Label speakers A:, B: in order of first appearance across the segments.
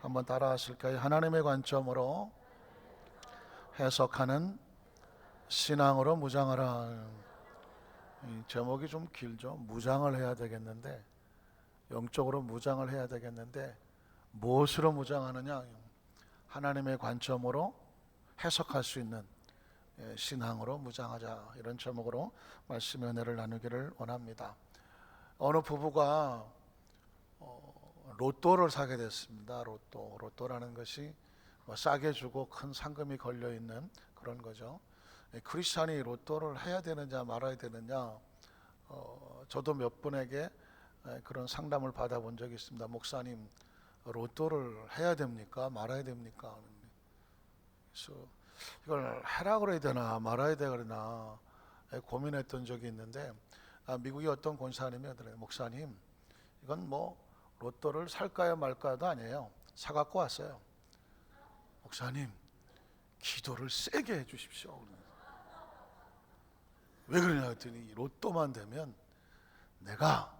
A: 한번 따라 하실까요? 하나님의 관점으로 해석하는 신앙으로 무장하라. 이 제목이 좀 길죠. 무장을 해야 되겠는데, 영적으로 무장을 해야 되겠는데 무엇으로 무장하느냐? 하나님의 관점으로 해석할 수 있는 신앙으로 무장하자, 이런 제목으로 말씀의 은혜를 나누기를 원합니다. 어느 부부가 로또를 사게 됐습니다. 로또라는 것이 싸게 주고 큰 상금이 걸려 있는 그런 거죠. 크리스찬이 로또를 해야 되느냐 말아야 되느냐, 저도 몇 분에게 그런 상담을 받아본 적이 있습니다. 목사님, 로또를 해야 됩니까? 말아야 됩니까? 그래서 이걸 해라 그래야 되나 말아야 되나 고민했던 적이 있는데, 미국의 어떤 권사님이 그러더래요. 목사님, 이건 뭐 로또를 살까요 말까도 아니에요. 사갖고 왔어요. 목사님, 기도를 세게 해주십시오. 왜 그러냐 했더니, 로또만 되면 내가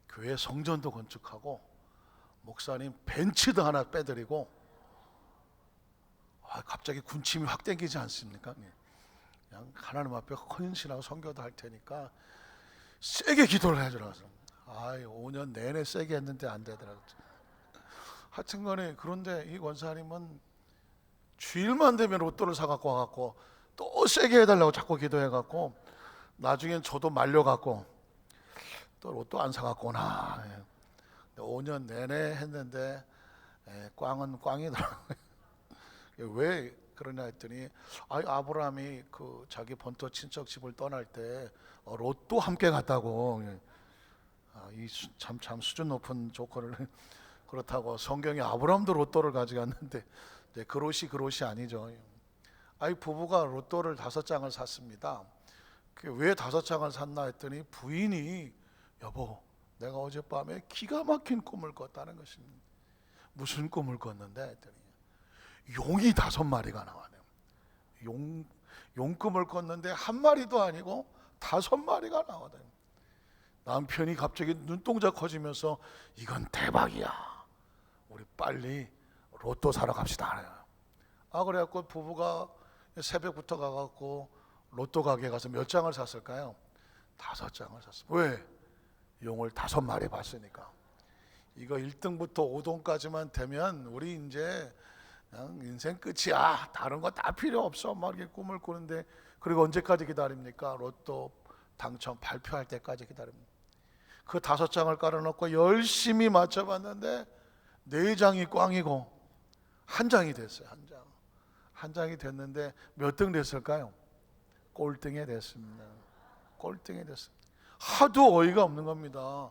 A: 교회 성전도 건축하고 목사님 벤츠도 하나 빼드리고, 갑자기 군침이 확 땡기지 않습니까? 그냥 하나님 앞에 헌신하고 선교도 할 테니까 세게 기도를 해주라. 5년 내내 세게 했는데 안 되더라고요. 하여튼간에, 그런데 이 권사님은 주일만 되면 로또를 사갖고 와갖고 또 세게 해달라고 자꾸 기도해갖고, 나중엔 저도 말려갖고 또 로또 안 사갖고 오나. 5년 내내 했는데 꽝은 꽝이더라고요. 왜 그러냐 했더니, 아브라함이 그 자기 본토 친척 집을 떠날 때 로또 함께 갔다고. 참 수준 높은 조건을 그렇다고 성경에 아브라함도 로또를 가져갔는데, 그롯이 아니죠. 부부가 로또를 5장을 샀습니다. 왜 5장을 샀나 했더니, 부인이 여보, 내가 어젯밤에 기가 막힌 꿈을 꿨다는 것입니다. 무슨 꿈을 꿨는데 했더니, 용이 5마리가 나와요. 용꿈을 꿨는데 한 마리도 아니고 5마리가 나와요. 남편이 갑자기 눈동자 커지면서, 이건 대박이야, 우리 빨리 로또 사러 갑시다. 그래갖고 부부가 새벽부터 가갖고 로또 가게에 가서 몇 장을 샀을까요? 5장을 샀어요. 왜? 용을 5마리 봤으니까. 이거 1등부터 5등까지만 되면 우리 이제 그냥 인생 끝이야, 다른 거 다 필요 없어, 막 이렇게 꿈을 꾸는데, 그리고 언제까지 기다립니까? 로또 당첨 발표할 때까지 기다립니다. 그 5장을 깔아놓고 열심히 맞춰봤는데 4장이 꽝이고 1장이 됐어요. 한 장이 됐는데 몇 등 됐을까요? 꼴등이 됐습니다. 꼴등이 됐습니다. 하도 어이가 없는 겁니다.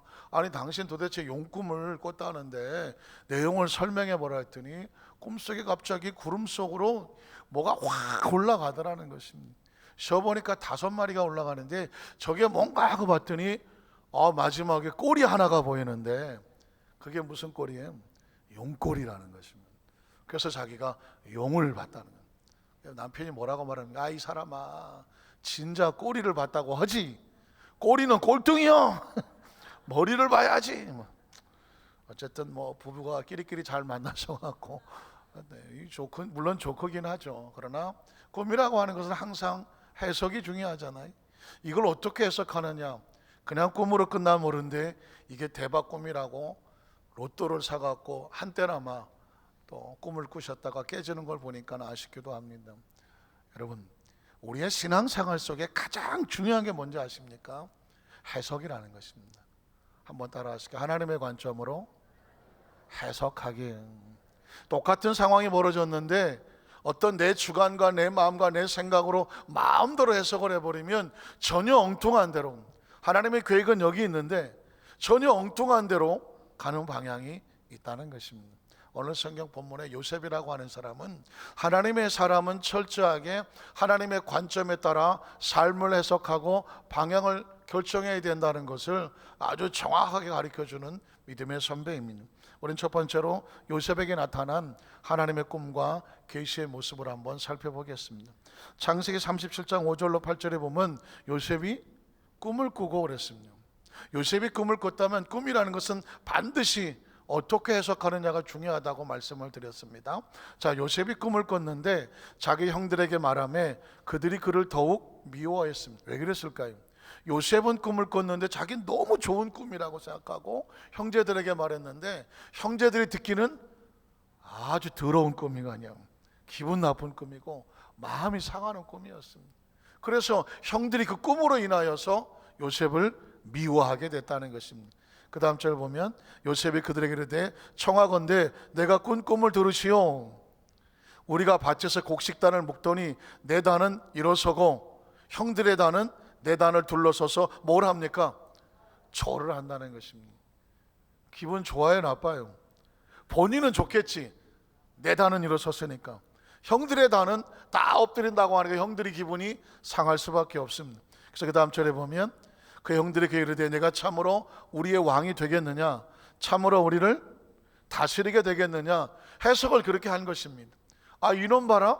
A: 당신 도대체 용꿈을 꿨다는데 내용을 설명해 보라 했더니, 꿈속에 갑자기 구름 속으로 뭐가 확 올라가더라는 것입니다. 쉬어보니까 5마리가 올라가는데, 저게 뭔가 하고 봤더니 마지막에 꼬리 하나가 보이는데, 그게 무슨 꼬리예요? 용꼬리라는 것입니다. 그래서 자기가 용을 봤다는 거예요. 남편이 뭐라고 말하는가? 이 사람아, 진짜 꼬리를 봤다고 하지, 꼬리는 꼴등이야. 머리를 봐야지. 어쨌든 부부가 끼리끼리 잘 만나셔갖고, 물론 조크긴 하죠. 그러나 꿈이라고 하는 것은 항상 해석이 중요하잖아요. 이걸 어떻게 해석하느냐. 그냥 꿈으로 끝나면 모르는데, 이게 대박 꿈이라고 로또를 사갖고 한때나마 또 꿈을 꾸셨다가 깨지는 걸 보니까 아쉽기도 합니다. 여러분, 우리의 신앙생활 속에 가장 중요한 게 뭔지 아십니까? 해석이라는 것입니다. 한번 따라 하실까요? 하나님의 관점으로 해석하기. 똑같은 상황이 벌어졌는데 어떤 내 주관과 내 마음과 내 생각으로 마음대로 해석을 해버리면 전혀 엉뚱한 대로, 하나님의 계획은 여기 있는데 전혀 엉뚱한 대로 가는 방향이 있다는 것입니다. 오늘 성경 본문에 요셉이라고 하는 사람은, 하나님의 사람은 철저하게 하나님의 관점에 따라 삶을 해석하고 방향을 결정해야 된다는 것을 아주 정확하게 가르쳐주는 믿음의 선배입니다. 우린 첫 번째로 요셉에게 나타난 하나님의 꿈과 계시의 모습을 한번 살펴보겠습니다. 창세기 37장 5절로 8절에 보면 요셉이 꿈을 꾸고 그랬습니다. 요셉이 꿈을 꿨다면, 꿈이라는 것은 반드시 어떻게 해석하느냐가 중요하다고 말씀을 드렸습니다. 자, 요셉이 꿈을 꿨는데 자기 형들에게 말하며 그들이 그를 더욱 미워했습니다. 왜 그랬을까요? 요셉은 꿈을 꿨는데 자기는 너무 좋은 꿈이라고 생각하고 형제들에게 말했는데 형제들이 듣기는 아주 더러운 꿈이가 아니야, 기분 나쁜 꿈이고 마음이 상하는 꿈이었습니다. 그래서 형들이 그 꿈으로 인하여서 요셉을 미워하게 됐다는 것입니다. 그 다음 절 보면 요셉이 그들에게 이르되 청하건대 내가 꾼 꿈을 들으시오. 우리가 밭에서 곡식단을 묶더니 내 단은 일어서고 형들의 단은 내 단을 둘러서서 뭘 합니까? 절을 한다는 것입니다. 기분 좋아요, 나빠요? 본인은 좋겠지, 내 단은 일어섰으니까. 형들의 단은 다 엎드린다고 하니까 형들이 기분이 상할 수밖에 없습니다. 그래서 그 다음 절에 보면 그 형들에게 이르되 내가 참으로 우리의 왕이 되겠느냐, 참으로 우리를 다스리게 되겠느냐, 해석을 그렇게 한 것입니다. 아, 이놈 봐라,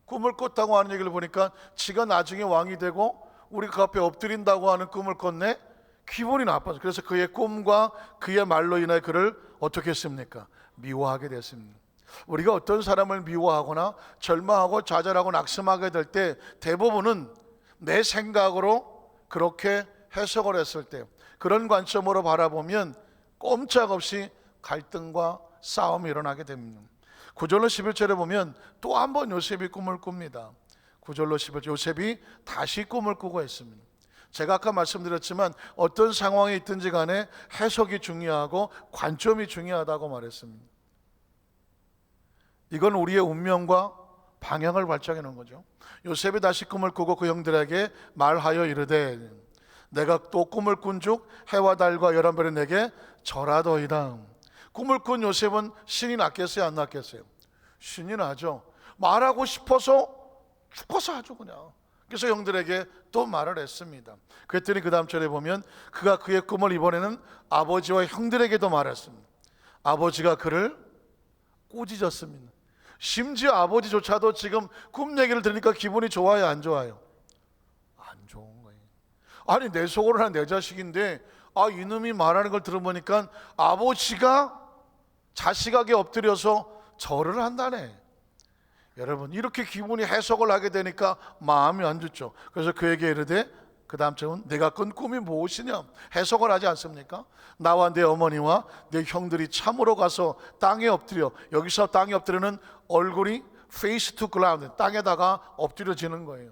A: 꿈을 꿨다고 하는 얘기를 보니까 지가 나중에 왕이 되고 우리 그 앞에 엎드린다고 하는 꿈을 꿨네. 기분이 나빠서, 그래서 그의 꿈과 그의 말로 인하여 그를 어떻게 했습니까? 미워하게 됐습니다. 우리가 어떤 사람을 미워하거나 절망하고 좌절하고 낙심하게 될 때 대부분은 내 생각으로 그렇게 해석을 했을 때, 그런 관점으로 바라보면 꼼짝없이 갈등과 싸움이 일어나게 됩니다. 9절로 11절에 보면 또 한 번 요셉이 꿈을 꿉니다. 9절로 11절, 요셉이 다시 꿈을 꾸고 있습니다. 제가 아까 말씀드렸지만 어떤 상황에 있든지 간에 해석이 중요하고 관점이 중요하다고 말했습니다. 이건 우리의 운명과 방향을 발정해 놓은 거죠. 요셉이 다시 꿈을 꾸고 그 형들에게 말하여 이르되 내가 또 꿈을 꾼즉 해와 달과 11별이 내게 절하더이다. 꿈을 꾼 요셉은 신이 났겠어요, 안 났겠어요? 신이 나죠. 말하고 싶어서 죽어서 하죠, 그냥. 그래서 형들에게 또 말을 했습니다. 그랬더니 그 다음 절에 보면 그가 그의 꿈을 이번에는 아버지와 형들에게도 말했습니다. 아버지가 그를 꾸짖었습니다. 심지어 아버지조차도 지금 꿈 얘기를 들으니까 기분이 좋아요, 안 좋아요? 안 좋은 거예요. 아니, 내 속으로는 내 자식인데 이놈이 말하는 걸 들어보니까 아버지가 자식에게 엎드려서 절을 한다네. 여러분, 이렇게 기분이 해석을 하게 되니까 마음이 안 좋죠. 그래서 그에게 이르되 그 다음 절은 내가 꾼 꿈이 무엇이냐, 해석을 하지 않습니까? 나와 내 어머니와 내 형들이 참으로 가서 땅에 엎드려, 여기서 땅에 엎드려는 얼굴이 face to ground, 땅에다가 엎드려지는 거예요.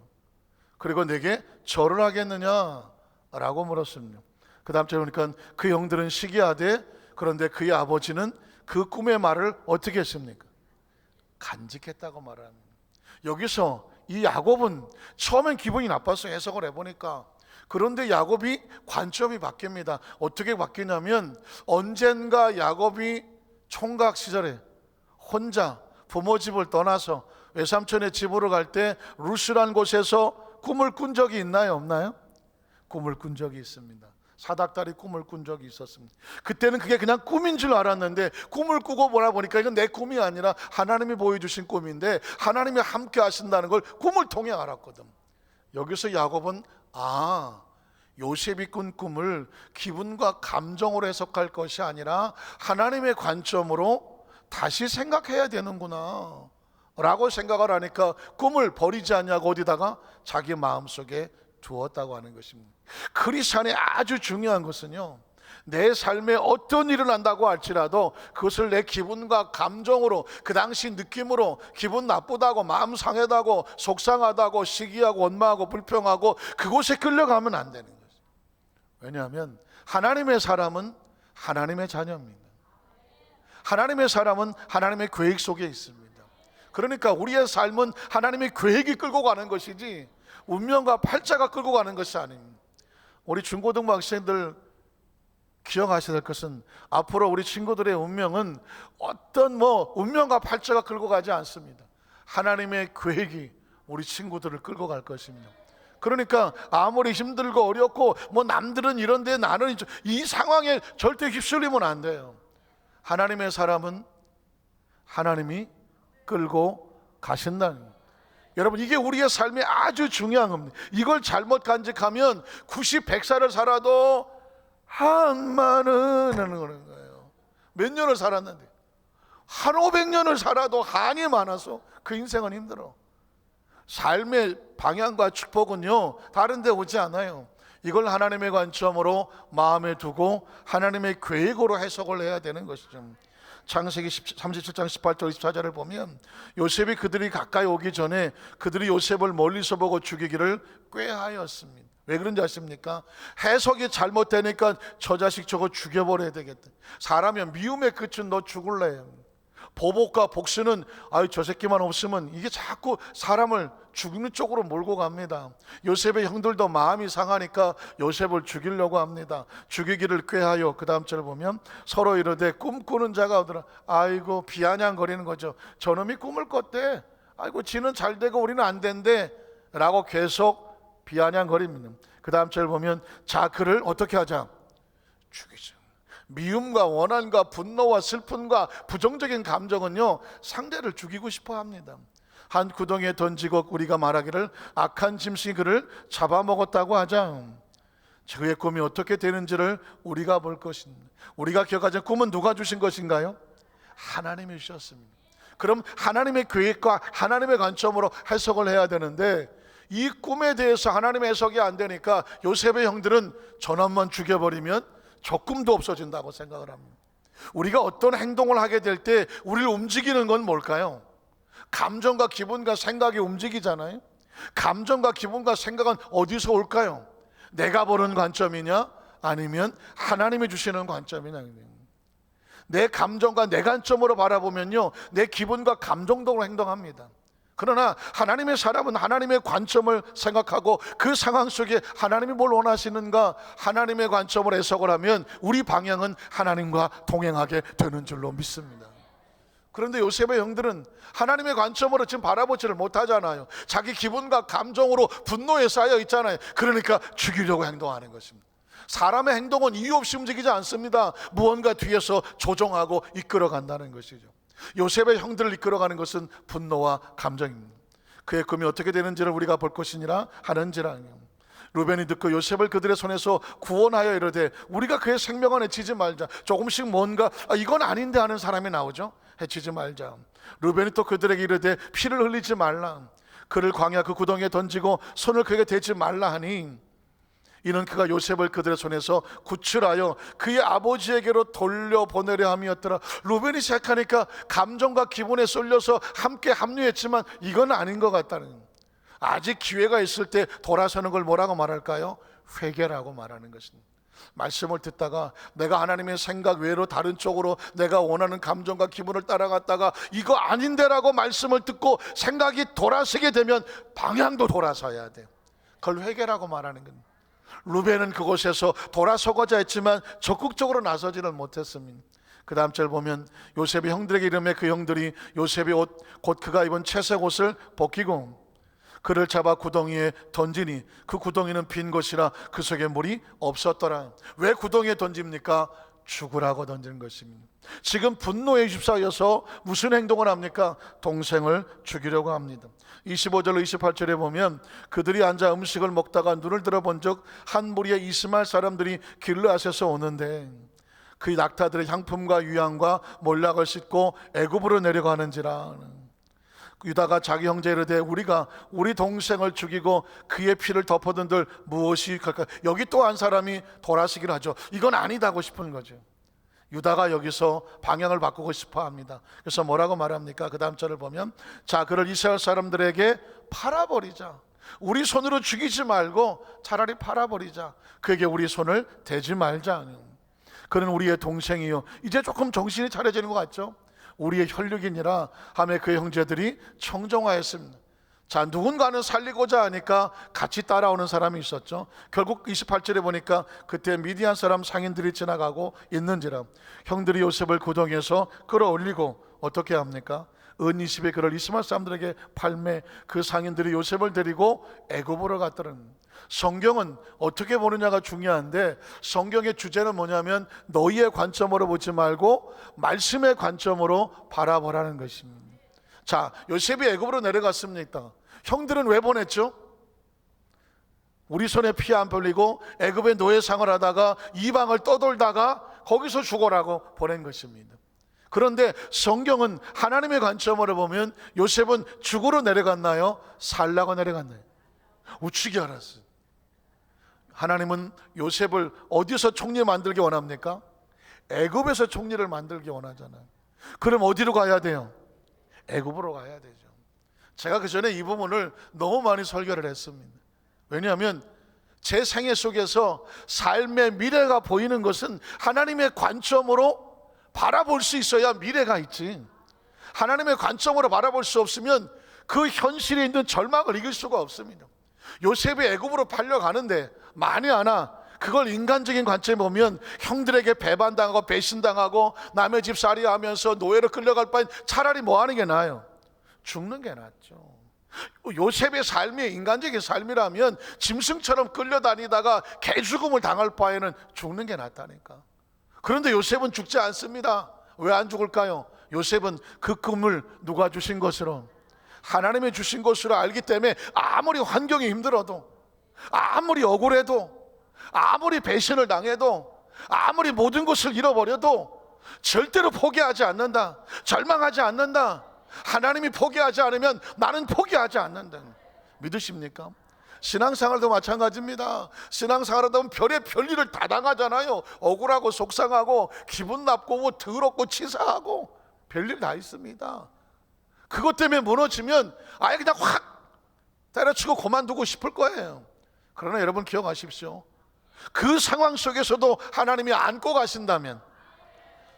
A: 그리고 내게 절을 하겠느냐 라고 물었습니다. 그 다음 절에 보니까 그 형들은 시기하되 그런데 그의 아버지는 그 꿈의 말을 어떻게 했습니까? 간직했다고 말합니다. 여기서 이 야곱은 처음엔 기분이 나빴어요, 해석을 해보니까. 그런데 야곱이 관점이 바뀝니다. 어떻게 바뀌냐면 언젠가 야곱이 총각 시절에 혼자 부모 집을 떠나서 외삼촌의 집으로 갈 때 루스란 곳에서 꿈을 꾼 적이 있나요, 없나요? 꿈을 꾼 적이 있습니다. 사닥다리 꿈을 꾼 적이 있었습니다. 그때는 그게 그냥 꿈인 줄 알았는데 꿈을 꾸고 보니까 이건 내 꿈이 아니라 하나님이 보여주신 꿈인데 하나님이 함께 하신다는 걸 꿈을 통해 알았거든. 여기서 야곱은 요셉이 꾼 꿈을 기분과 감정으로 해석할 것이 아니라 하나님의 관점으로 다시 생각해야 되는구나 라고 생각을 하니까 꿈을 버리지 않냐고 어디다가 자기 마음속에 두었다고 하는 것입니다. 크리스찬의 아주 중요한 것은요, 내 삶에 어떤 일을 한다고 할지라도 그것을 내 기분과 감정으로, 그 당시 느낌으로 기분 나쁘다고, 마음 상하다고, 속상하다고, 시기하고, 원망하고, 불평하고 그곳에 끌려가면 안 되는 거죠. 왜냐하면 하나님의 사람은 하나님의 자녀입니다. 하나님의 사람은 하나님의 계획 속에 있습니다. 그러니까 우리의 삶은 하나님의 계획이 끌고 가는 것이지 운명과 팔자가 끌고 가는 것이 아닙니다. 우리 중고등부 학생들 기억하셔야 될 것은 앞으로 우리 친구들의 운명은 어떤 운명과 팔자가 끌고 가지 않습니다. 하나님의 계획이 우리 친구들을 끌고 갈 것입니다. 그러니까 아무리 힘들고 어렵고 남들은 이런데 나는 이 상황에 절대 휩쓸리면 안 돼요. 하나님의 사람은 하나님이 끌고 가신다는 거예요. 여러분, 이게 우리의 삶에 아주 중요한 겁니다. 이걸 잘못 간직하면 90, 100살을 살아도 한마는 하는 거예요. 몇 년을 살았는데, 한 500년을 살아도 한이 많아서 그 인생은 힘들어. 삶의 방향과 축복은요, 다른 데 오지 않아요. 이걸 하나님의 관점으로 마음에 두고 하나님의 계획으로 해석을 해야 되는 것이죠. 창세기 37장 18절 24절을 보면 요셉이 그들이 가까이 오기 전에 그들이 요셉을 멀리서 보고 죽이기를 꾀하였습니다. 왜 그런지 아십니까? 해석이 잘못되니까 저 자식 저거 죽여버려야 되겠다. 사람이 미움의 끝은 너 죽을래. 보복과 복수는 저 새끼만 없으면 이게 자꾸 사람을 죽이는 쪽으로 몰고 갑니다. 요셉의 형들도 마음이 상하니까 요셉을 죽이려고 합니다. 죽이기를 꾀하여, 그 다음 절을 보면 서로 이르되 꿈꾸는 자가 오더라. 아이고, 비아냥거리는 거죠. 저놈이 꿈을 꿨대. 아이고, 지는 잘 되고 우리는 안 된대 라고 계속 비아냥거립니다. 그 다음 절을 보면 자, 그를 어떻게 하자? 죽이자. 미움과 원한과 분노와 슬픔과 부정적인 감정은요, 상대를 죽이고 싶어 합니다. 한 구덩이에 던지고 우리가 말하기를 악한 짐승이 그를 잡아먹었다고 하자. 그의 꿈이 어떻게 되는지를 우리가 볼 것입니다. 우리가 기억하자. 꿈은 누가 주신 것인가요? 하나님이 주셨습니다. 그럼 하나님의 계획과 하나님의 관점으로 해석을 해야 되는데, 이 꿈에 대해서 하나님의 해석이 안 되니까 요셉의 형들은 저놈만 죽여버리면 저 꿈도 없어진다고 생각을 합니다. 우리가 어떤 행동을 하게 될 때 우리를 움직이는 건 뭘까요? 감정과 기분과 생각이 움직이잖아요. 감정과 기분과 생각은 어디서 올까요? 내가 보는 관점이냐, 아니면 하나님이 주시는 관점이냐. 내 감정과 내 관점으로 바라보면요, 내 기분과 감정적으로 행동합니다. 그러나 하나님의 사람은 하나님의 관점을 생각하고 그 상황 속에 하나님이 뭘 원하시는가 하나님의 관점을 해석을 하면 우리 방향은 하나님과 동행하게 되는 줄로 믿습니다. 그런데 요셉의 형들은 하나님의 관점으로 지금 바라보지를 못하잖아요. 자기 기분과 감정으로 분노에 쌓여 있잖아요. 그러니까 죽이려고 행동하는 것입니다. 사람의 행동은 이유 없이 움직이지 않습니다. 무언가 뒤에서 조종하고 이끌어 간다는 것이죠. 요셉의 형들을 이끌어가는 것은 분노와 감정입니다. 그의 꿈이 어떻게 되는지를 우리가 볼 것이니라 하는지라. 루벤이 듣고 요셉을 그들의 손에서 구원하여 이르되 우리가 그의 생명을 해치지 말자. 조금씩 뭔가 이건 아닌데 하는 사람이 나오죠. 해치지 말자. 루벤이 또 그들에게 이르되 피를 흘리지 말라. 그를 광야 그 구덩이에 던지고 손을 그에게 대지 말라 하니, 이는 그가 요셉을 그들의 손에서 구출하여 그의 아버지에게로 돌려보내려 함이었더라. 루벤이 생각하니까 감정과 기분에 쏠려서 함께 합류했지만 이건 아닌 것 같다는, 아직 기회가 있을 때 돌아서는 걸 뭐라고 말할까요? 회개라고 말하는 것입니다. 말씀을 듣다가 내가 하나님의 생각 외로 다른 쪽으로 내가 원하는 감정과 기분을 따라갔다가 이거 아닌데라고 말씀을 듣고 생각이 돌아서게 되면 방향도 돌아서야 돼요. 그걸 회개라고 말하는 겁니다. 루벤은 그곳에서 돌아서고자 했지만 적극적으로 나서지는 못했습니다. 그 다음 절 보면 요셉이 형들에게 이르매 그 형들이 요셉의 옷 곧 그가 입은 채색 옷을 벗기고 그를 잡아 구덩이에 던지니 그 구덩이는 빈 곳이라 그 속에 물이 없었더라. 왜 구덩이에 던집니까? 죽으라고 던지는 것입니다. 지금 분노에 휩싸여서 무슨 행동을 합니까? 동생을 죽이려고 합니다. 25절 28절에 보면 그들이 앉아 음식을 먹다가 눈을 들어본 적 한 무리의 이스마엘 사람들이 길르앗에서 오는데 그 낙타들의 향품과 유향과 몰락을 싣고 애굽으로 내려가는지라. 유다가 자기 형제 이르되 우리가 우리 동생을 죽이고 그의 피를 덮어둔들 무엇이 갈까? 여기 또 한 사람이 돌아서기를 하죠. 이건 아니다고 싶은 거죠. 유다가 여기서 방향을 바꾸고 싶어 합니다. 그래서 뭐라고 말합니까? 그 다음 절을 보면 자, 그를 이스라엘 사람들에게 팔아버리자. 우리 손으로 죽이지 말고 차라리 팔아버리자. 그에게 우리 손을 대지 말자. 그는 우리의 동생이요. 이제 조금 정신이 차려지는 것 같죠? 우리의 혈육이니라 하며 그의 형제들이 청정하였습니다. 자, 누군가는 살리고자 하니까 같이 따라오는 사람이 있었죠. 결국 28절에 보니까 그때 미디안 사람 상인들이 지나가고 있는지라 형들이 요셉을 구덩이에서 끌어올리고 어떻게 합니까? 은 20에 그를 이스마엘 사람들에게 팔매 그 상인들이 요셉을 데리고 애굽으로 갔더라는. 성경은 어떻게 보느냐가 중요한데 성경의 주제는 뭐냐면 너희의 관점으로 보지 말고 말씀의 관점으로 바라보라는 것입니다. 자, 요셉이 애굽으로 내려갔습니다. 형들은 왜 보냈죠? 우리 손에 피 안 벌리고 애굽의 노예상을 하다가 이방을 떠돌다가 거기서 죽어라고 보낸 것입니다. 그런데 성경은 하나님의 관점으로 보면 요셉은 죽으러 내려갔나요? 살라고 내려갔나요? 우측이 알았어요. 하나님은 요셉을 어디서 총리 만들기 원합니까? 애굽에서 총리를 만들기 원하잖아요. 그럼 어디로 가야 돼요? 애굽으로 가야 되죠. 제가 그 전에 이 부분을 너무 많이 설교를 했습니다. 왜냐하면 제 생애 속에서 삶의 미래가 보이는 것은 하나님의 관점으로 바라볼 수 있어야 미래가 있지. 하나님의 관점으로 바라볼 수 없으면 그 현실에 있는 절망을 이길 수가 없습니다. 요셉이 애굽으로 팔려가는데 만에 하나 그걸 인간적인 관점에 보면 형들에게 배반당하고 배신당하고 남의 집 살이하면서 노예로 끌려갈 바엔 차라리 뭐 하는 게 나아요? 죽는 게 낫죠. 요셉의 삶이 인간적인 삶이라면 짐승처럼 끌려다니다가 개죽음을 당할 바에는 죽는 게 낫다니까. 그런데 요셉은 죽지 않습니다. 왜 안 죽을까요? 요셉은 그 꿈을 누가 주신 것으로? 하나님이 주신 것으로 알기 때문에 아무리 환경이 힘들어도, 아무리 억울해도, 아무리 배신을 당해도, 아무리 모든 것을 잃어버려도 절대로 포기하지 않는다. 절망하지 않는다. 하나님이 포기하지 않으면 나는 포기하지 않는다. 믿으십니까? 신앙생활도 마찬가지입니다. 신앙생활하다 보면 별일을 다 당하잖아요. 억울하고 속상하고 기분 나쁘고 더럽고 치사하고 별일 다 있습니다. 그것 때문에 무너지면 아예 그냥 확 때려치고 그만두고 싶을 거예요. 그러나 여러분 기억하십시오. 그 상황 속에서도 하나님이 안고 가신다면,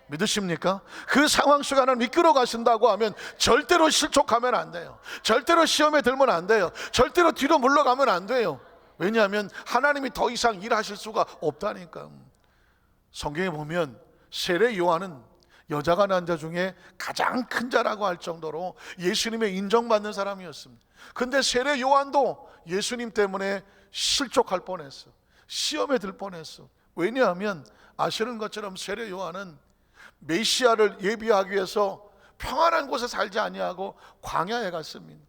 A: 믿으십니까? 그 상황 속에 하나님 이끌어 가신다고 하면 절대로 실족하면 안 돼요. 절대로 시험에 들면 안 돼요. 절대로 뒤로 물러가면 안 돼요. 왜냐하면 하나님이 더 이상 일하실 수가 없다니까. 성경에 보면 세례 요한은 여자가 난 자 중에 가장 큰 자라고 할 정도로 예수님의 인정받는 사람이었습니다. 근데 세례 요한도 예수님 때문에 실족할 뻔했어. 시험에 들 뻔했어. 왜냐하면 아시는 것처럼 세례 요한은 메시아를 예비하기 위해서 평안한 곳에 살지 아니하고 광야에 갔습니다.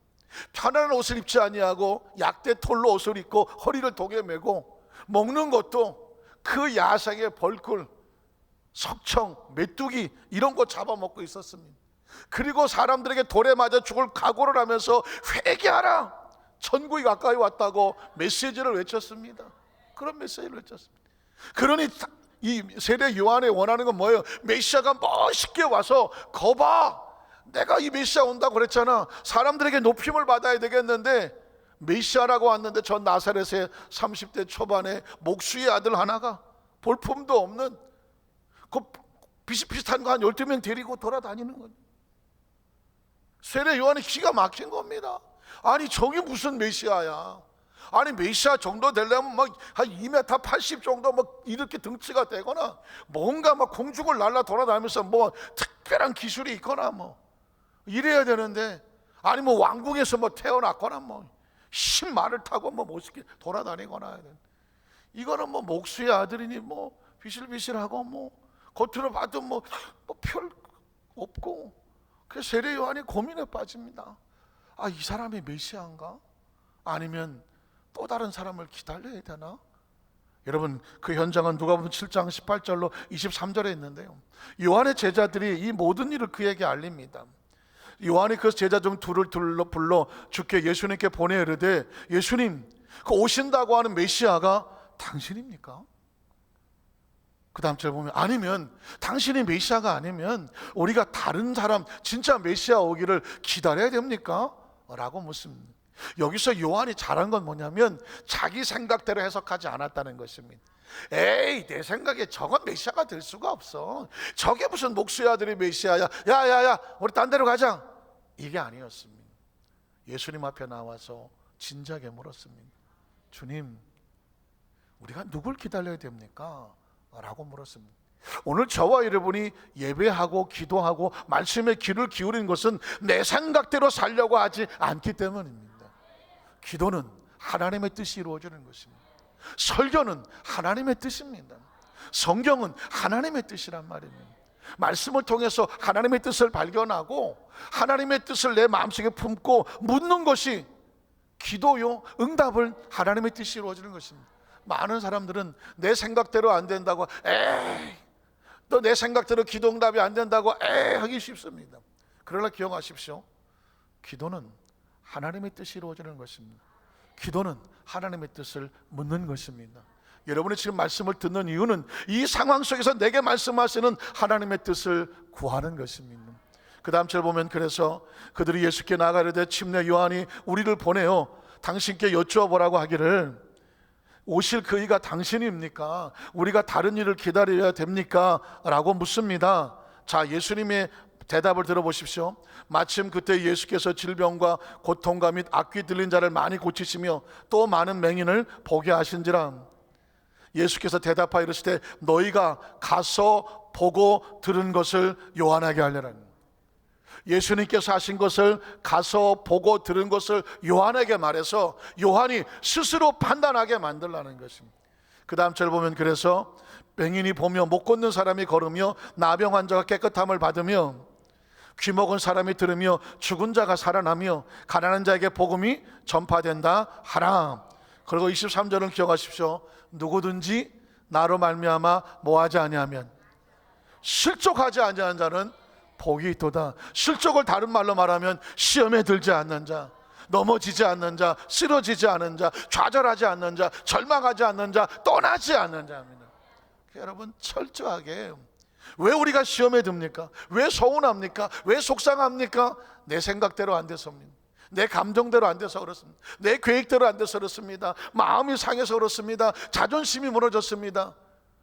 A: 편안한 옷을 입지 아니하고 약대 톨로 옷을 입고 허리를 독에 메고 먹는 것도 그 야생의 벌꿀, 석청, 메뚜기 이런 거 잡아먹고 있었습니다. 그리고 사람들에게 돌에 맞아 죽을 각오를 하면서 회개하라, 천국이 가까이 왔다고 메시지를 외쳤습니다. 그런 메시지를 외쳤습니다. 그러니 이 세례 요한이 원하는 건 뭐예요? 메시아가 멋있게 와서 거봐, 내가 이 메시아 온다고 그랬잖아. 사람들에게 높임을 받아야 되겠는데 메시아라고 왔는데 저 나사렛의 30대 초반에 목수의 아들 하나가 볼품도 없는 그 비슷비슷한 거 한 12명 데리고 돌아다니는 거예요. 세례 요한이 기가 막힌 겁니다. 아니 저게 무슨 메시아야? 아니 메시아 정도 되려면 막 한 2m 80 정도 막 이렇게 등치가 되거나 뭔가 막 공중을 날라 돌아다니면서 뭐 특별한 기술이 있거나 뭐 이래야 되는데, 아니 뭐 왕궁에서 뭐 태어났거나 뭐 신말을 타고 뭐 멋있게 돌아다니거나 해야 돼. 이거는 뭐 목수의 아들이니 뭐 비실비실하고 뭐 겉으로 봐도 뭐 별 없고. 그래서 세례 요한이 고민에 빠집니다. 아, 이 사람이 메시아인가? 아니면 또 다른 사람을 기다려야 되나? 여러분 그 현장은 누가복음 7장 18절로 23절에 있는데요, 요한의 제자들이 이 모든 일을 그에게 알립니다. 요한이 그 제자 중 둘을 불러 주께 예수님께 보내 이르되, 예수님, 그 오신다고 하는 메시아가 당신입니까? 그 다음 절 보면, 아니면 당신이 메시아가 아니면 우리가 다른 사람 진짜 메시아 오기를 기다려야 됩니까? 라고 묻습니다. 여기서 요한이 잘한 건 뭐냐면 자기 생각대로 해석하지 않았다는 것입니다. 에이, 내 생각에 저건 메시아가 될 수가 없어. 저게 무슨 목수의 아들이 메시아야. 야야야, 우리 딴 데로 가자. 이게 아니었습니다. 예수님 앞에 나와서 진지하게 물었습니다. 주님, 우리가 누굴 기다려야 됩니까? 라고 물었습니다. 오늘 저와 여러분이 예배하고 기도하고 말씀에 귀를 기울이는 것은 내 생각대로 살려고 하지 않기 때문입니다. 기도는 하나님의 뜻이 이루어지는 것입니다. 설교는 하나님의 뜻입니다. 성경은 하나님의 뜻이란 말입니다. 말씀을 통해서 하나님의 뜻을 발견하고 하나님의 뜻을 내 마음속에 품고 묻는 것이 기도요, 응답은 하나님의 뜻이 이루어지는 것입니다. 많은 사람들은 내 생각대로 안 된다고, 에이, 또 내 생각대로 기도 응답이 안 된다고 하기 쉽습니다. 그러나 기억하십시오. 기도는 하나님의 뜻이 이루어지는 것입니다. 기도는 하나님의 뜻을 묻는 것입니다. 여러분이 지금 말씀을 듣는 이유는 이 상황 속에서 내게 말씀하시는 하나님의 뜻을 구하는 것입니다. 그 다음 절 보면, 그래서 그들이 예수께 나가려되 침례 요한이 우리를 보내어 당신께 여쭈어 보라고 하기를, 오실 그이가 당신입니까? 우리가 다른 일을 기다려야 됩니까? 라고 묻습니다. 자, 예수님의 대답을 들어보십시오. 마침 그때 예수께서 질병과 고통과 및 악귀 들린 자를 많이 고치시며 또 많은 맹인을 보게 하신지라. 예수께서 대답하여 이르시되 너희가 가서 보고 들은 것을 요한에게 알려라. 예수님께서 하신 것을 가서 보고 들은 것을 요한에게 말해서 요한이 스스로 판단하게 만들라는 것입니다. 그 다음 절 보면, 그래서 맹인이 보며 못 걷는 사람이 걸으며 나병 환자가 깨끗함을 받으며 귀먹은 사람이 들으며 죽은 자가 살아나며 가난한 자에게 복음이 전파된다 하라. 그리고 23절은 기억하십시오. 누구든지 나로 말미암아 뭐하지 아니하면 실족하지 아니하는 자는 복이 있도다. 실족을 다른 말로 말하면 시험에 들지 않는 자, 넘어지지 않는 자, 쓰러지지 않는 자, 좌절하지 않는 자, 절망하지 않는 자, 떠나지 않는 자입니다. 여러분, 철저하게 왜 우리가 시험에 듭니까? 왜 서운합니까? 왜 속상합니까? 내 생각대로 안 돼서입니다. 내 감정대로 안 돼서 그렇습니다. 내 계획대로 안 돼서 그렇습니다. 마음이 상해서 그렇습니다. 자존심이 무너졌습니다.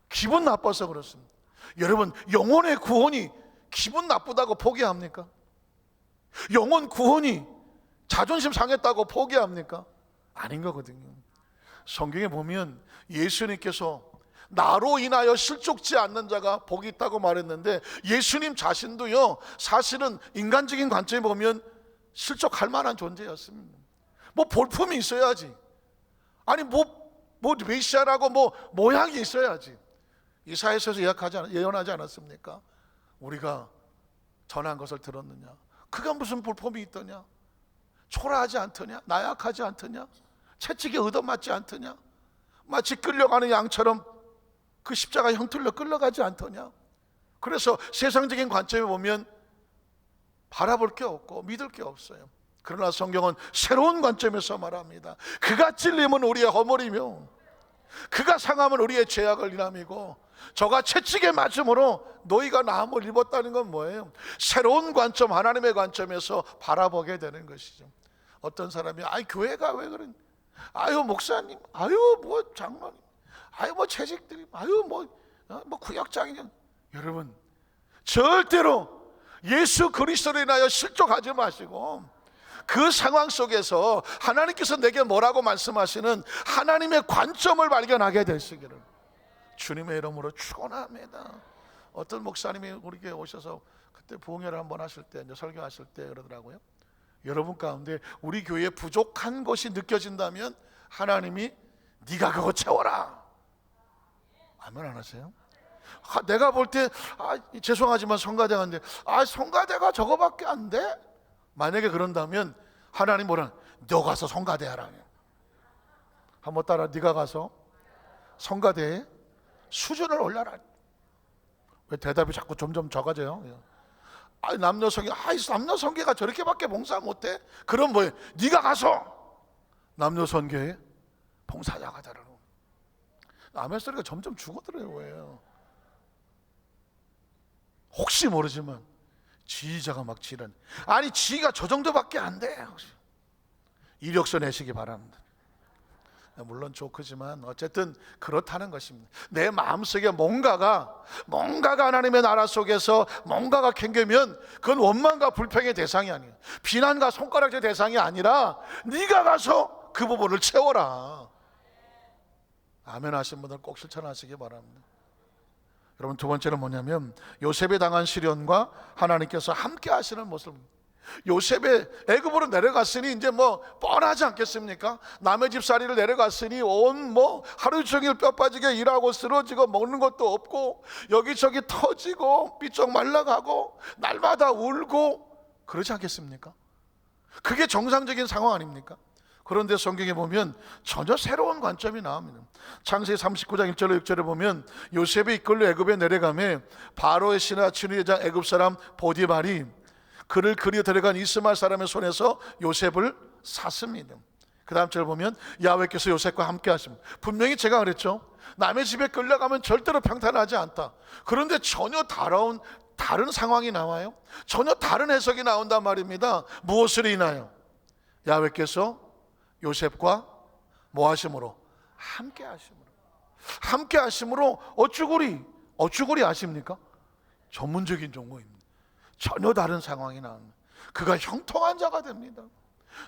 A: 기분 나빠서 그렇습니다. 여러분, 영혼의 구원이 기분 나쁘다고 포기합니까? 영혼 구원이 자존심 상했다고 포기합니까? 아닌 거거든요. 성경에 보면 예수님께서 나로 인하여 실족지 않는 자가 복이 있다고 말했는데, 예수님 자신도요, 사실은 인간적인 관점에 보면 실족할 만한 존재였습니다. 뭐 볼품이 있어야지, 아니 뭐 메시아라고 뭐 모양이 있어야지. 이사야서에서 예언하지 않았습니까? 우리가 전한 것을 들었느냐? 그가 무슨 볼품이 있더냐? 초라하지 않더냐? 나약하지 않더냐? 채찍에 얻어맞지 않더냐? 마치 끌려가는 양처럼 그 십자가 형틀로 끌려가지 않더냐? 그래서 세상적인 관점에 보면 바라볼 게 없고 믿을 게 없어요. 그러나 성경은 새로운 관점에서 말합니다. 그가 찔림은 우리의 허물이며 그가 상함은 우리의 죄악을 인함이고 저가 채찍에 맞음으로 너희가 나음을 입었다는 건 뭐예요? 새로운 관점, 하나님의 관점에서 바라보게 되는 것이죠. 어떤 사람이 아이 교회가 왜 그런, 아유 목사님, 아유 뭐 장로님, 아유 뭐 채식들이, 아유 뭐 구역장이냐. 여러분, 절대로 예수 그리스도로 인하여 실족하지 마시고 그 상황 속에서 하나님께서 내게 뭐라고 말씀하시는 하나님의 관점을 발견하게 되시기를 주님의 이름으로 축원합니다. 어떤 목사님이 우리 교회 오셔서 그때 부흥회를 한번 하실 때, 이제 설교하실 때 그러더라고요. 여러분 가운데 우리 교회에 부족한 것이 느껴진다면 하나님이 네가 그거 채워라. 아멘 안 하세요? 내가 볼 때 죄송하지만 성가대가인데 성가대가 저거밖에 안 돼? 만약에 그런다면 하나님 뭐라? 너 가서 성가대하라. 한번 따라, 네가 가서 성가대에 수준을 올려라. 왜 대답이 자꾸 점점 적어져요? 남녀성계가 저렇게밖에 봉사 못해? 그럼 뭐예요? 네가 가서 남녀성계에 봉사자가 되라. 아멘 소리가 점점 죽어들어요. 혹시 모르지만 지휘자가 막 지른, 아니 지휘가 저 정도밖에 안 돼. 이력서 내시기 바랍니다. 물론 조크지만 어쨌든 그렇다는 것입니다. 내 마음속에 뭔가가 하나님의 나라 속에서 뭔가가 캥기면 그건 원망과 불평의 대상이 아니에요. 비난과 손가락질 대상이 아니라 네가 가서 그 부분을 채워라. 아멘 하신 분들 꼭 실천하시기 바랍니다. 여러분, 두 번째는 뭐냐면 요셉이 당한 시련과 하나님께서 함께 하시는 모습. 요셉의 애굽으로 내려갔으니 이제 뭐 뻔하지 않겠습니까? 남의 집살이를 내려갔으니 온 하루 종일 뼈 빠지게 일하고 쓰러지고 먹는 것도 없고 여기저기 터지고 삐쩍 말라가고 날마다 울고 그러지 않겠습니까? 그게 정상적인 상황 아닙니까? 그런데 성경에 보면 전혀 새로운 관점이 나옵니다. 창세기 39장 1절로 6절에 보면 요셉이 이끌려 애굽에 내려가매 바로의 신하 친위대장 애굽 사람 보디발이 그를 그리어 데려간 이스마엘 사람의 손에서 요셉을 샀습니다. 그 다음 절 보면 야훼께서 요셉과 함께 하십니다. 분명히 제가 그랬죠. 남의 집에 끌려가면 절대로 평탄하지 않다. 그런데 전혀 다른 상황이 나와요. 전혀 다른 해석이 나온단 말입니다. 무엇을 인하여? 야훼께서 요셉과 뭐 하심으로? 함께 하심으로. 함께 하심으로 어쭈구리 아십니까? 전문적인 용어입니다. 전혀 다른 상황이 나옵니다. 그가 형통한 자가 됩니다.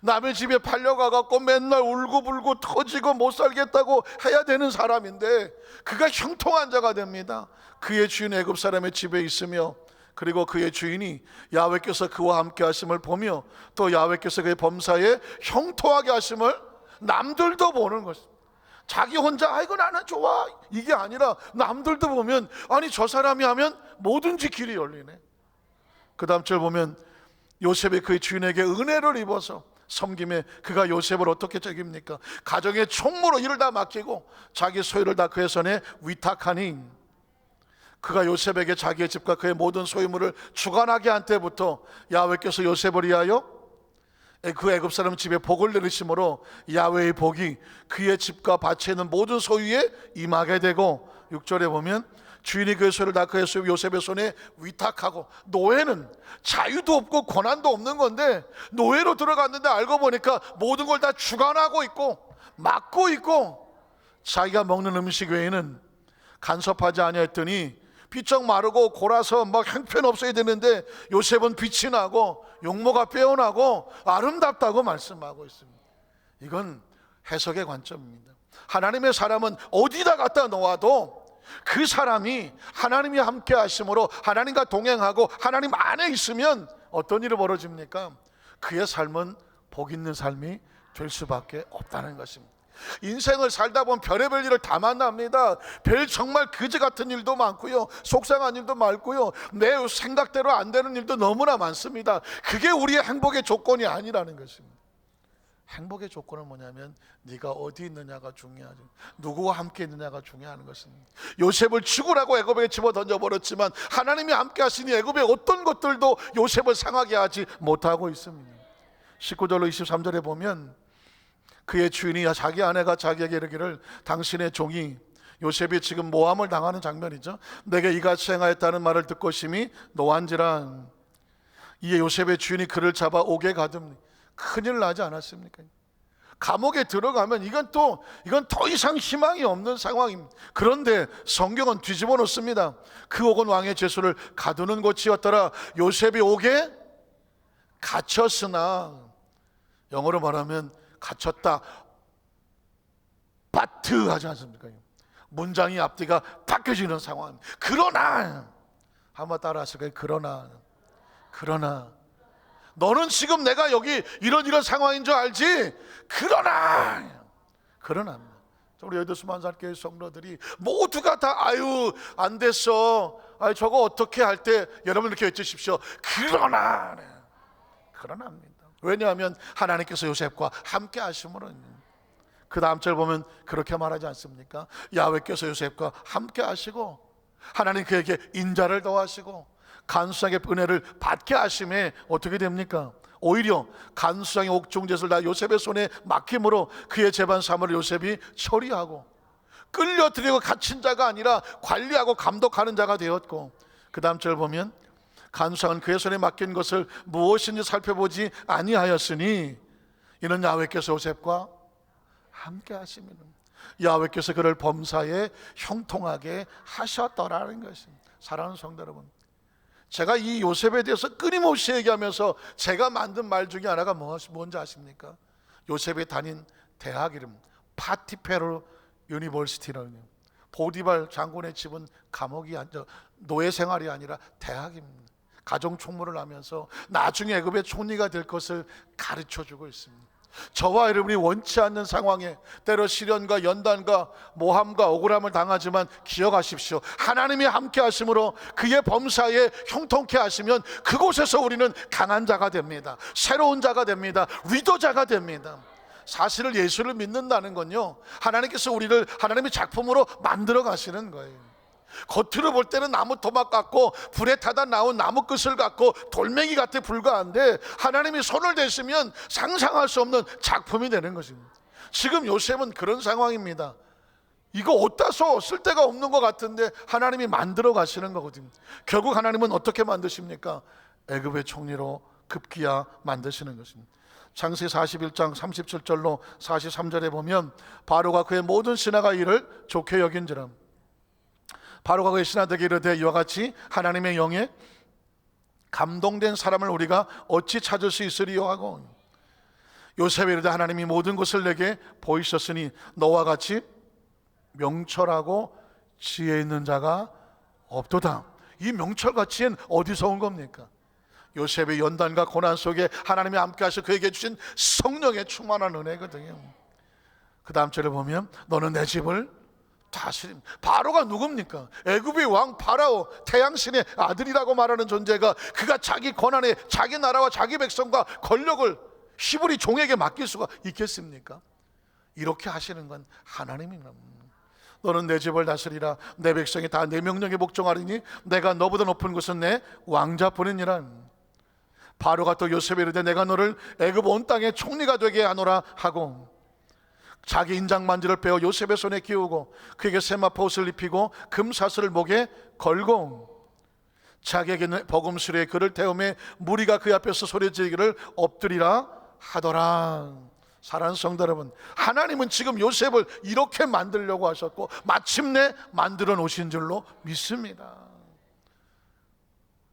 A: 남의 집에 팔려가갖고 맨날 울고불고 터지고 못 살겠다고 해야 되는 사람인데 그가 형통한 자가 됩니다. 그의 주인 애굽 사람의 집에 있으며, 그리고 그의 주인이 야훼께서 그와 함께 하심을 보며 또 야훼께서 그의 범사에 형통하게 하심을 남들도 보는 것입니다. 자기 혼자 아이고 나는 좋아 이게 아니라 남들도 보면 아니 저 사람이 하면 뭐든지 길이 열리네. 그 다음 절 보면 요셉이 그의 주인에게 은혜를 입어서 섬김에 그가 요셉을 어떻게 적입니까? 가정의 총무로 일을 다 맡기고 자기 소유를 다 그의 손에 위탁하니, 그가 요셉에게 자기의 집과 그의 모든 소유물을 주관하게 한 때부터 야훼께서 요셉을 위하여 그 애굽 사람 집에 복을 내리심으로 야훼의 복이 그의 집과 밭에 있는 모든 소유에 임하게 되고, 6절에 보면 주인이 그의 소유를 다 그의 소유 요셉의 손에 위탁하고, 노예는 자유도 없고 권한도 없는 건데 노예로 들어갔는데 알고 보니까 모든 걸 다 주관하고 있고 맡고 있고, 자기가 먹는 음식 외에는 간섭하지 아니했더니 비쩍 마르고 골아서 막 형편없어야 되는데 요셉은 빛이 나고 용모가 빼어나고 아름답다고 말씀하고 있습니다. 이건 해석의 관점입니다. 하나님의 사람은 어디다 갖다 놓아도 그 사람이 하나님이 함께 하심으로 하나님과 동행하고 하나님 안에 있으면 어떤 일이 벌어집니까? 그의 삶은 복 있는 삶이 될 수밖에 없다는 것입니다. 인생을 살다 보면 별의별 일을 다 만납니다. 정말 그지 같은 일도 많고요, 속상한 일도 많고요, 내 생각대로 안 되는 일도 너무나 많습니다. 그게 우리의 행복의 조건이 아니라는 것입니다. 행복의 조건은 뭐냐면 네가 어디 있느냐가 중요하죠. 누구와 함께 있느냐가 중요한 것입니다. 요셉을 죽으라고 애굽에 집어 던져버렸지만 하나님이 함께 하시니 애굽의 어떤 것들도 요셉을 상하게 하지 못하고 있습니다. 19절로 23절에 보면 그의 주인이 자기 아내가 자기에게 이르기를 당신의 종이 요셉이 지금 모함을 당하는 장면이죠. 내게 이같이 행하였다는 말을 듣고 심히 노한지라. 이에 요셉의 주인이 그를 잡아 옥에 가두니 큰일 나지 않았습니까? 감옥에 들어가면 이건 더 이상 희망이 없는 상황입니다. 그런데 성경은 뒤집어 놓습니다. 그 옥은 왕의 죄수를 가두는 곳이었더라. 요셉이 옥에 갇혔으나, 영어로 말하면 갇혔다, 바트 하지 않습니까? 문장이 앞뒤가 바뀌어지는 상황입니다. 그러나, 한번 따라하실까요? 그러나 너는 지금 내가 여기 이런 상황인 줄 알지? 그러나 우리 여의도 수만산교회 성도들이 모두가 다 아유 안 됐어, 아유 저거 어떻게 할 때 여러분 이렇게 외치십시오. 그러나입니다. 왜냐하면 하나님께서 요셉과 함께 하심으로. 그 다음 절 보면 그렇게 말하지 않습니까? 야훼께서 요셉과 함께 하시고 하나님 그에게 인자를 더하시고 간수장의 은혜를 받게 하심에 어떻게 됩니까? 오히려 간수장의 옥중제를 다 요셉의 손에 맡김으로 그의 재반 사물을 요셉이 처리하고 끌려들이고 갇힌 자가 아니라 관리하고 감독하는 자가 되었고, 그 다음 절 보면 간수장은 그의 손에 맡긴 것을 무엇인지 살펴보지 아니하였으니 이는 야훼께서 요셉과 함께 하시면 야훼께서 그를 범사에 형통하게 하셨더라는 것입니다. 사랑하는 성도 여러분, 제가 이 요셉에 대해서 끊임없이 얘기하면서 제가 만든 말 중에 하나가 뭔지 아십니까? 요셉이 다닌 대학 이름 파티페로 유니버시티라는, 보디발 장군의 집은 감옥이 아니라 노예 생활이 아니라 대학입니다. 가정 총무를 하면서 나중에 애굽의 총리가 될 것을 가르쳐주고 있습니다. 저와 여러분이 원치 않는 상황에 때로 시련과 연단과 모함과 억울함을 당하지만 기억하십시오. 하나님이 함께 하심으로 그의 범사에 형통케 하시면 그곳에서 우리는 강한 자가 됩니다. 새로운 자가 됩니다. 위도자가 됩니다. 사실을 예수를 믿는다는 건요, 하나님께서 우리를 하나님의 작품으로 만들어 가시는 거예요. 겉으로 볼 때는 나무 토막 같고 불에 타다 나온 나무 끝을 같고 돌멩이 같아 불과한데, 하나님이 손을 대시면 상상할 수 없는 작품이 되는 것입니다. 지금 요셉은 그런 상황입니다. 이거 어디다 써? 쓸데가 없는 것 같은데 하나님이 만들어 가시는 거거든요. 결국 하나님은 어떻게 만드십니까? 애굽의 총리로 급기야 만드시는 것입니다. 창세기 41장 37절로 43절에 보면, 바로가 그의 모든 신하가 이를 좋게 여긴지라. 바로가 그의 신하들에게 이르되, 이와 같이 하나님의 영에 감동된 사람을 우리가 어찌 찾을 수 있으리요 하고, 요셉이 이르되, 하나님이 모든 것을 내게 보이셨으니 너와 같이 명철하고 지혜 있는 자가 없도다. 이 명철 가치는 어디서 온 겁니까? 요셉의 연단과 고난 속에 하나님이 함께 하셔 그에게 주신 성령의 충만한 은혜거든요. 그 다음 절에 보면, 너는 내 집을 다스림. 바로가 누굽니까? 애굽의 왕 파라오, 태양신의 아들이라고 말하는 존재가, 그가 자기 권한에 자기 나라와 자기 백성과 권력을 히브리 종에게 맡길 수가 있겠습니까? 이렇게 하시는 건 하나님입니다. 너는 내 집을 다스리라. 내 백성이 다 내 명령에 복종하리니 내가 너보다 높은 곳은 내 왕자뿐이니라. 바로가 또 요셉에 이르되, 내가 너를 애굽 온 땅의 총리가 되게 하노라 하고, 자기 인장 만지를 빼어 요셉의 손에 끼우고 그에게 세마포 옷을 입히고 금사슬을 목에 걸고, 자기에게 버금수레에 그를 태우매 무리가 그 앞에서 소리지르기를 엎드리라 하더라. 사랑하는 성도 여러분, 하나님은 지금 요셉을 이렇게 만들려고 하셨고 마침내 만들어 놓으신 줄로 믿습니다.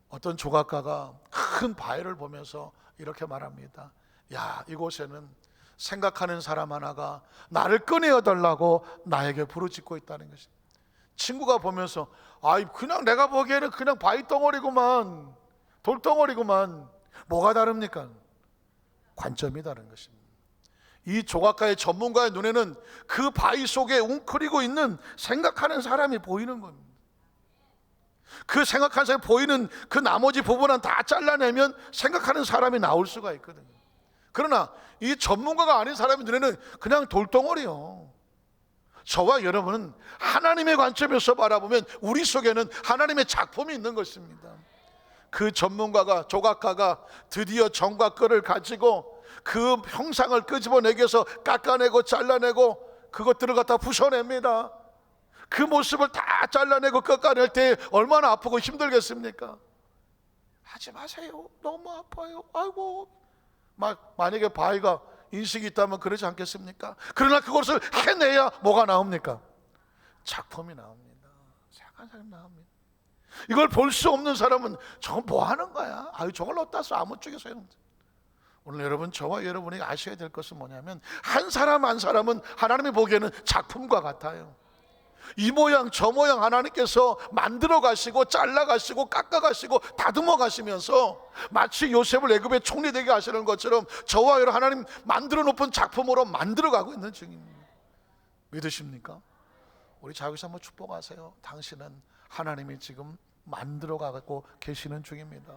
A: 어떤 조각가가 큰 바위를 보면서 이렇게 말합니다. 야, 이곳에는 생각하는 사람 하나가 나를 꺼내어 달라고 나에게 부르짖고 있다는 것입니다. 친구가 보면서, 아이, 그냥 내가 보기에는 그냥 바위 덩어리구만, 돌덩어리구만. 뭐가 다릅니까? 관점이 다른 것입니다. 이 조각가의 전문가의 눈에는 그 바위 속에 웅크리고 있는 생각하는 사람이 보이는 겁니다. 그 생각하는 사람이 보이는 그 나머지 부분은 다 잘라내면 생각하는 사람이 나올 수가 있거든요. 그러나 이 전문가가 아닌 사람의 눈에는 그냥 돌덩어리요. 저와 여러분은 하나님의 관점에서 바라보면 우리 속에는 하나님의 작품이 있는 것입니다. 그 전문가가, 조각가가 드디어 정과 끌을 가지고 그 형상을 끄집어내기 위해서 깎아내고 잘라내고 그것들을 갖다 부셔냅니다. 그 모습을 다 잘라내고 깎아낼 때 얼마나 아프고 힘들겠습니까? 하지 마세요. 너무 아파요. 아이고. 만약에 바위가 인식이 있다면 그러지 않겠습니까? 그러나 그것을 해내야 뭐가 나옵니까? 작품이 나옵니다. 착한 사람이 나옵니다. 이걸 볼 수 없는 사람은 저건 뭐 하는 거야? 아유, 저걸 어디다 써? 아무 쪽에 소용. 오늘 여러분, 저와 여러분이 아셔야 될 것은 뭐냐면, 한 사람 한 사람은 하나님이 보기에는 작품과 같아요. 이 모양 저 모양 하나님께서 만들어 가시고 잘라 가시고 깎아 가시고 다듬어 가시면서 마치 요셉을 애굽의 총리 되게 하시는 것처럼 저와 여러분 하나님 만들어 놓은 작품으로 만들어 가고 있는 중입니다. 믿으십니까? 우리 자기서 한번 축복하세요. 당신은 하나님이 지금 만들어 가고 계시는 중입니다.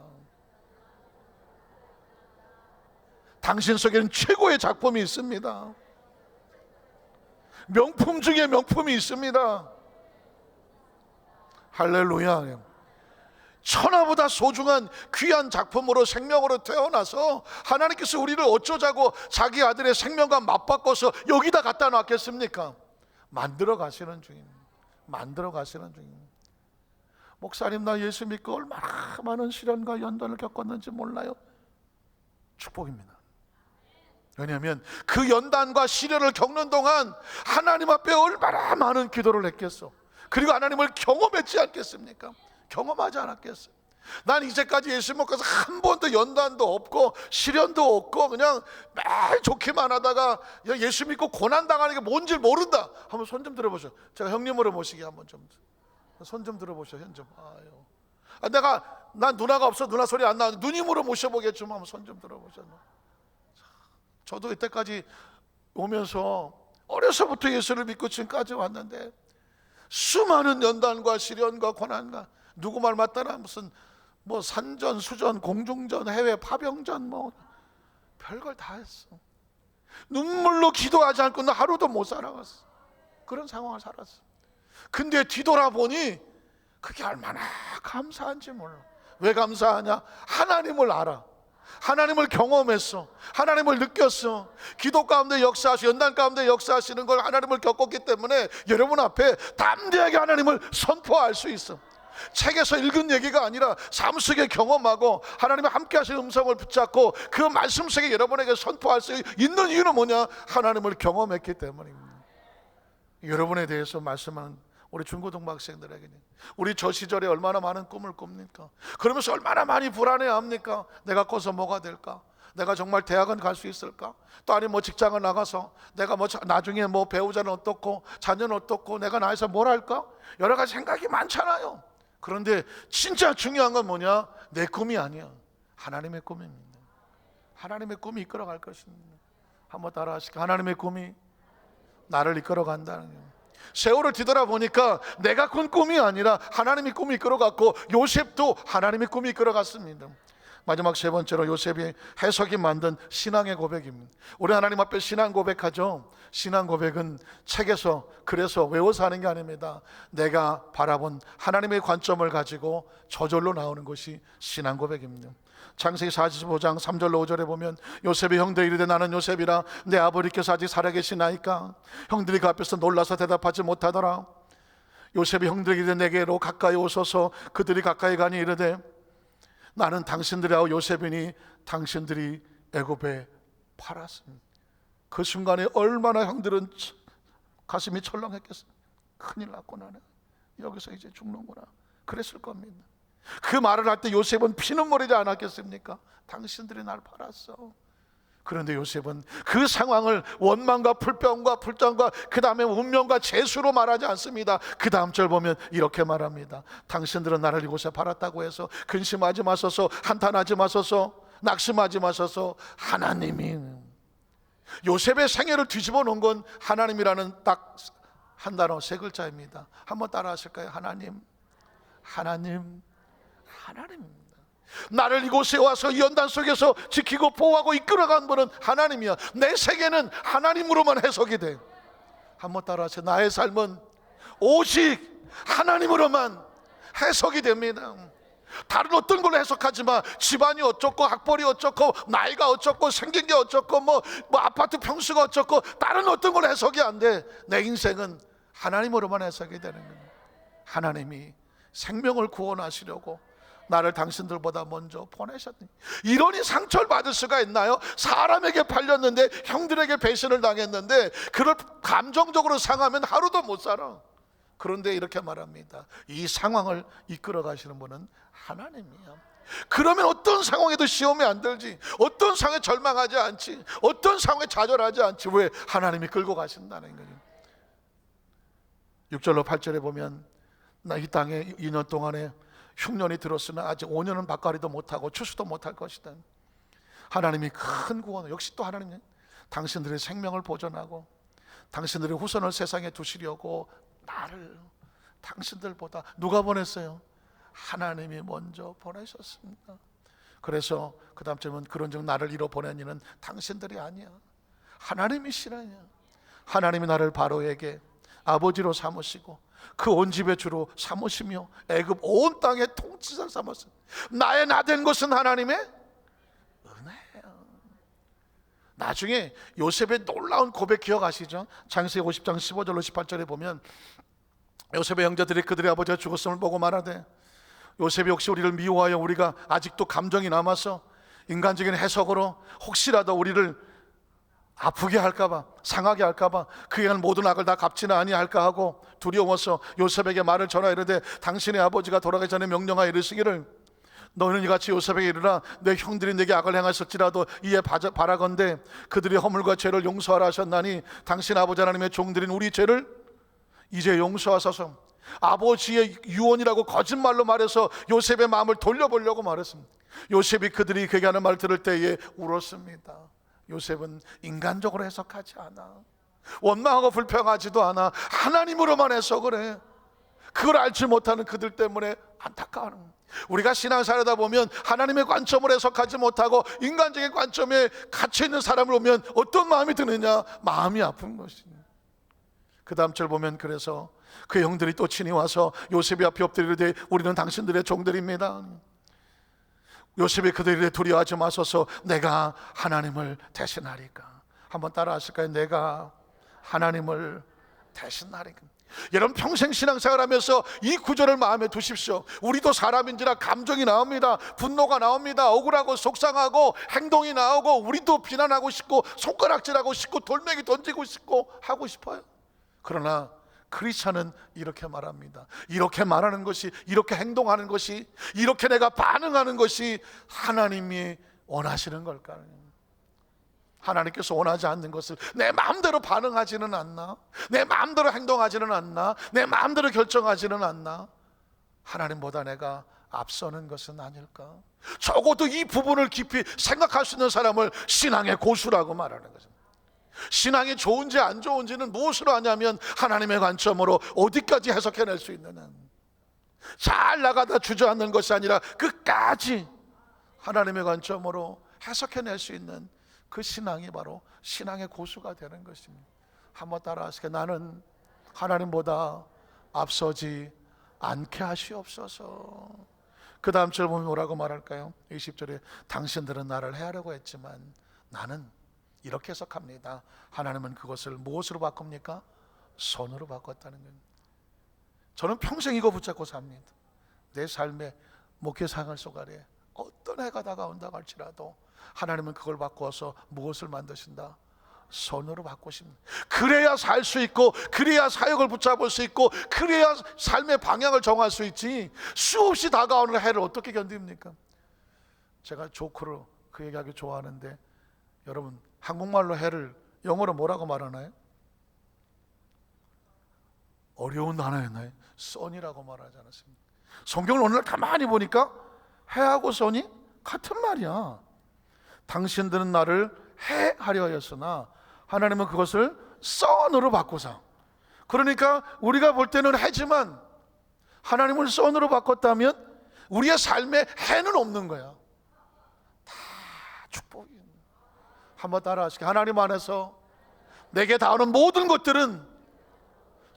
A: 당신 속에는 최고의 작품이 있습니다. 명품 중에 명품이 있습니다. 할렐루야. 천하보다 소중한 귀한 작품으로 생명으로 태어나서 하나님께서 우리를 어쩌자고 자기 아들의 생명과 맞바꿔서 여기다 갖다 놨겠습니까? 만들어 가시는 중입니다. 만들어 가시는 중입니다. 목사님, 나 예수 믿고 얼마나 많은 시련과 연단을 겪었는지 몰라요. 축복입니다. 왜냐하면 그 연단과 시련을 겪는 동안 하나님 앞에 얼마나 많은 기도를 했겠어. 그리고 하나님을 경험했지 않겠습니까? 경험하지 않았겠어요. 난 이제까지 예수 믿고서 한 번도 연단도 없고 시련도 없고 그냥 매일 좋기만 하다가 예수 믿고 고난당하는 게 뭔지 모른다. 한번 손 좀 들어보셔. 제가 형님으로 모시게 한번 좀 손 좀 들어보셔. 현 좀. 아유. 난 누나가 없어. 누나 소리 안 나는데 누님으로 모셔보겠지만 한번 손 좀 들어보셔. 저도 이때까지 오면서 어려서부터 예수를 믿고 지금까지 왔는데 수많은 연단과 시련과 고난과 누구 말 맞다나 무슨 뭐 산전, 수전, 공중전, 해외 파병전 뭐 별걸 다 했어. 눈물로 기도하지 않고는 하루도 못 살아갔어. 그런 상황을 살았어. 근데 뒤돌아보니 그게 얼마나 감사한지 몰라. 왜 감사하냐? 하나님을 알아. 하나님을 경험했어. 하나님을 느꼈어. 기도 가운데 역사하시고 연단 가운데 역사하시는 걸 하나님을 겪었기 때문에 여러분 앞에 담대하게 하나님을 선포할 수 있어. 책에서 읽은 얘기가 아니라 삶 속에 경험하고 하나님의 함께 하시는 음성을 붙잡고 그 말씀 속에 여러분에게 선포할 수 있는 이유는 뭐냐? 하나님을 경험했기 때문입니다. 여러분에 대해서 말씀하는 우리 중고등부 학생들에게는 우리 저 시절에 얼마나 많은 꿈을 꿉니까? 그러면서 얼마나 많이 불안해합니까? 내가 커서 뭐가 될까? 내가 정말 대학은 갈 수 있을까? 또 아니면 뭐 직장을 나가서 내가 뭐 나중에 뭐 배우자는 어떻고 자녀는 어떻고 내가 나에서 뭘 할까? 여러 가지 생각이 많잖아요. 그런데 진짜 중요한 건 뭐냐? 내 꿈이 아니야. 하나님의 꿈입니다. 하나님의 꿈이 이끌어갈 것입니다. 한번 따라 하실까요? 하나님의 꿈이 나를 이끌어간다는 거예요. 세월을 뒤돌아보니까 내가 꾼 꿈이 아니라 하나님이 꿈이 이끌어갔고 요셉도 하나님의 꿈이 이끌어갔습니다. 마지막 세 번째로 요셉이 해석이 만든 신앙의 고백입니다. 우리 하나님 앞에 신앙 고백하죠. 신앙 고백은 책에서 그래서 외워서 하는 게 아닙니다. 내가 바라본 하나님의 관점을 가지고 저절로 나오는 것이 신앙 고백입니다. 창세기 45장 3절로 5절에 보면 요셉의 형들이 이르되 나는 요셉이라 내 아버지께서 아직 살아계시나이까? 형들이 그 앞에서 놀라서 대답하지 못하더라. 요셉의 형들이 이르되 내게로 가까이 오소서. 그들이 가까이 가니 이르되 나는 당신들이하고 요셉이니 당신들이 애굽에 팔았습니다. 그 순간에 얼마나 형들은 가슴이 철렁했겠습니까? 큰일 났고 나는 여기서 이제 죽는구나 그랬을 겁니다. 그 말을 할 때 요셉은 피눈물이지 않았겠습니까? 당신들이 날 팔았어. 그런데 요셉은 그 상황을 원망과 불평과 불장과 그 다음에 운명과 재수로 말하지 않습니다. 그 다음 절 보면 이렇게 말합니다. 당신들은 나를 이곳에 팔았다고 해서 근심하지 마소서, 한탄하지 마소서, 낙심하지 마소서. 하나님이 요셉의 생애를 뒤집어 놓은 건 하나님이라는 딱 한 단어 세 글자입니다. 한번 따라 하실까요? 하나님, 하나님, 하나님입니다. 나를 이곳에 와서 이 연단 속에서 지키고 보호하고 이끌어간 분은 하나님이야. 내 세계는 하나님으로만 해석이 돼. 한번 따라하세요. 나의 삶은 오직 하나님으로만 해석이 됩니다. 다른 어떤 걸로 해석하지 마. 집안이 어쩌고 학벌이 어쩌고 나이가 어쩌고 생긴 게 어쩌고 뭐 아파트 평수가 어쩌고 다른 어떤 걸로 해석이 안 돼. 내 인생은 하나님으로만 해석이 되는 거예요. 하나님이 생명을 구원하시려고 나를 당신들보다 먼저 보내셨니? 이러니 상처를 받을 수가 있나요? 사람에게 팔렸는데 형들에게 배신을 당했는데 그걸 감정적으로 상하면 하루도 못 살아. 그런데 이렇게 말합니다. 이 상황을 이끌어 가시는 분은 하나님이야. 그러면 어떤 상황에도 시험이 안 들지, 어떤 상황에 절망하지 않지, 어떤 상황에 좌절하지 않지. 왜? 하나님이 끌고 가신다는 거죠. 6절로 8절에 보면 나 이 땅에 2년 동안에 흉년이 들었으나 아직 5년은 밭갈이도 못하고 추수도 못할 것이다. 하나님이 큰 구원, 역시 또 하나님 당신들의 생명을 보존하고 당신들의 후손을 세상에 두시려고 나를 당신들보다 누가 보냈어요? 하나님이 먼저 보내셨습니다. 그래서 그 다음 절은 그런즉 나를 이로 보내니는 당신들이 아니야, 하나님이시라냐. 하나님이 나를 바로에게 아버지로 삼으시고 그 온 집의 주로 삼으시며 애굽 온 땅의 통치자 삼았어요. 나의 나 된 것은 하나님의 은혜예요. 나중에 요셉의 놀라운 고백 기억하시죠? 창세기 50장 15절로 18절에 보면 요셉의 형제들이 그들의 아버지가 죽었음을 보고 말하되 요셉이 혹시 우리를 미워하여 우리가 아직도 감정이 남아서 인간적인 해석으로 혹시라도 우리를 아프게 할까봐, 상하게 할까봐 그에 한 모든 악을 다 갚지는 아니할까 하고 두려워서 요셉에게 말을 전하 이르되 당신의 아버지가 돌아가기 전에 명령하여 이르시기를 너희는 이같이 요셉에게 이르라 내 형들이 내게 악을 행하였을지라도 이에 바라건대 그들의 허물과 죄를 용서하라 하셨나니 당신 아버지 하나님의 종들인 우리 죄를 이제 용서하소서. 아버지의 유언이라고 거짓말로 말해서 요셉의 마음을 돌려보려고 말했습니다. 요셉이 그들이 그에게 하는 말을 들을 때에 울었습니다. 요셉은 인간적으로 해석하지 않아, 원망하고 불평하지도 않아, 하나님으로만 해석을 해. 그걸 알지 못하는 그들 때문에 안타까워하는 거예요. 우리가 신앙생활하다 보면 하나님의 관점을 해석하지 못하고 인간적인 관점에 갇혀있는 사람을 보면 어떤 마음이 드느냐? 마음이 아픈 것입니다. 그 다음 절 보면 그래서 그 형들이 또 친히 와서 요셉이 앞에 엎드리되 우리는 당신들의 종들입니다. 요셉이 그들에게 두려워하지 마소서 내가 하나님을 대신하리까. 한번 따라 하실까요? 내가 하나님을 대신하리까. 여러분 평생 신앙생활하면서 이 구절을 마음에 두십시오. 우리도 사람인지라 감정이 나옵니다. 분노가 나옵니다. 억울하고 속상하고 행동이 나오고 우리도 비난하고 싶고 손가락질하고 싶고 돌멩이 던지고 싶고 하고 싶어요. 그러나 크리스찬은 이렇게 말합니다. 이렇게 말하는 것이, 이렇게 행동하는 것이, 이렇게 내가 반응하는 것이 하나님이 원하시는 걸까요? 하나님께서 원하지 않는 것을 내 마음대로 반응하지는 않나? 내 마음대로 행동하지는 않나? 내 마음대로 결정하지는 않나? 하나님보다 내가 앞서는 것은 아닐까? 적어도 이 부분을 깊이 생각할 수 있는 사람을 신앙의 고수라고 말하는 거죠. 신앙이 좋은지 안 좋은지는 무엇으로 하냐면 하나님의 관점으로 어디까지 해석해낼 수 있느냐. 잘 나가다 주저앉는 것이 아니라 끝까지 하나님의 관점으로 해석해낼 수 있는 그 신앙이 바로 신앙의 고수가 되는 것입니다. 한번 따라 하시게. 나는 하나님보다 앞서지 않게 하시옵소서. 그 다음 절 보면 뭐라고 말할까요? 20절에 당신들은 나를 해하려고 했지만 나는 이렇게 해석합니다. 하나님은 그것을 무엇으로 바꿉니까? 선으로 바꿨다는 겁니다. 저는 평생 이거 붙잡고 삽니다. 내 삶의 목회 생활 속에 어떤 해가 다가온다고 할지라도 하나님은 그걸 바꾸어서 무엇을 만드신다? 선으로 바꾸십니다. 그래야 살 수 있고, 그래야 사역을 붙잡을 수 있고, 그래야 삶의 방향을 정할 수 있지, 수없이 다가오는 해를 어떻게 견딥니까? 제가 조크로 그 얘기하기 좋아하는데, 여러분 한국말로 해를 영어로 뭐라고 말하나요? 어려운 단어였나요? 선이라고 말하지 않았습니까? 성경을 오늘 가만히 보니까 해하고 선이 같은 말이야. 당신들은 나를 해하려 하였으나 하나님은 그것을 선으로 바꾸사. 그러니까 우리가 볼 때는 해지만 하나님을 선으로 바꿨다면 우리의 삶에 해는 없는 거야. 다 축복이야. 한번 따라 하시게. 하나님 안에서 내게 닿는 모든 것들은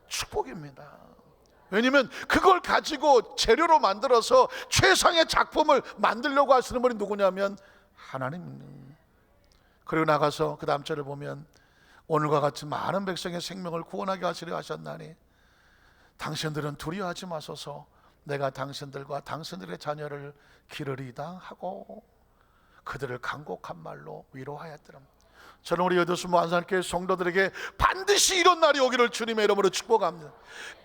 A: 축복입니다. 왜냐면 그걸 가지고 재료로 만들어서 최상의 작품을 만들려고 하시는 분이 누구냐면 하나님. 그리고 나가서 그 다음 절을 보면 오늘과 같이 많은 백성의 생명을 구원하게 하시려 하셨나니 당신들은 두려워하지 마소서 내가 당신들과 당신들의 자녀를 기르리다 하고 그들을 간곡한 말로 위로하였더라. 저는 우리 여도수모 안산교회 성도들에게 반드시 이런 날이 오기를 주님의 이름으로 축복합니다.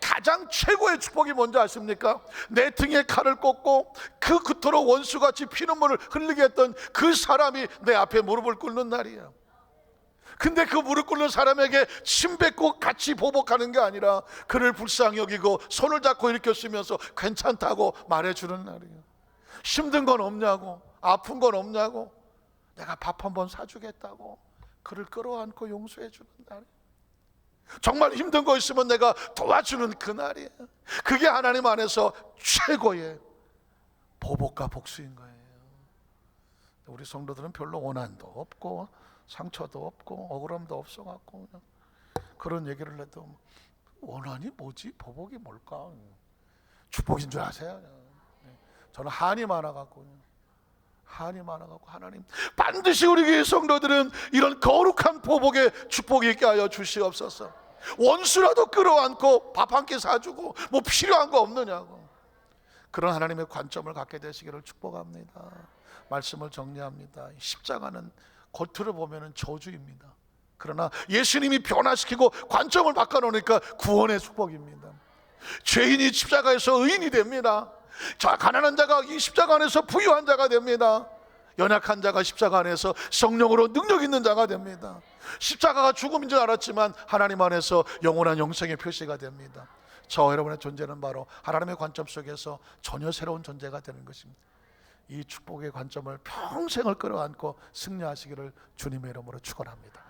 A: 가장 최고의 축복이 뭔지 아십니까? 내 등에 칼을 꽂고 그토록 원수같이 피눈물을 흘리게 했던 그 사람이 내 앞에 무릎을 꿇는 날이에요. 근데 그 무릎 꿇는 사람에게 침 뱉고 같이 보복하는 게 아니라 그를 불쌍히 여기고 손을 잡고 일으켰으면서 괜찮다고 말해주는 날이에요. 힘든 건 없냐고, 아픈 건 없냐고, 내가 밥 한번 사주겠다고 그를 끌어안고 용서해 주는 날이에요. 정말 힘든 거 있으면 내가 도와주는 그 날이에요. 그게 하나님 안에서 최고의 보복과 복수인 거예요. 우리 성도들은 별로 원한도 없고 상처도 없고 억울함도 없어갖고 그런 얘기를 해도 원한이 뭐지? 보복이 뭘까? 축복인 줄 아세요? 저는 한이 많아갖고 하나님 반드시 우리 교회 성도들은 이런 거룩한 보복의 축복이 있게 하여 주시옵소서. 원수라도 끌어안고 밥 한 끼 사주고 뭐 필요한 거 없느냐고, 그런 하나님의 관점을 갖게 되시기를 축복합니다. 말씀을 정리합니다. 십자가는 겉으로 보면 저주입니다. 그러나 예수님이 변화시키고 관점을 바꿔놓으니까 구원의 축복입니다. 죄인이 십자가에서 의인이 됩니다. 가난한 자가 이 십자가 안에서 부유한 자가 됩니다. 연약한 자가 십자가 안에서 성령으로 능력 있는 자가 됩니다. 십자가가 죽음인 줄 알았지만 하나님 안에서 영원한 영생의 표시가 됩니다. 저 여러분의 존재는 바로 하나님의 관점 속에서 전혀 새로운 존재가 되는 것입니다. 이 축복의 관점을 평생을 끌어안고 승리하시기를 주님의 이름으로 축원합니다.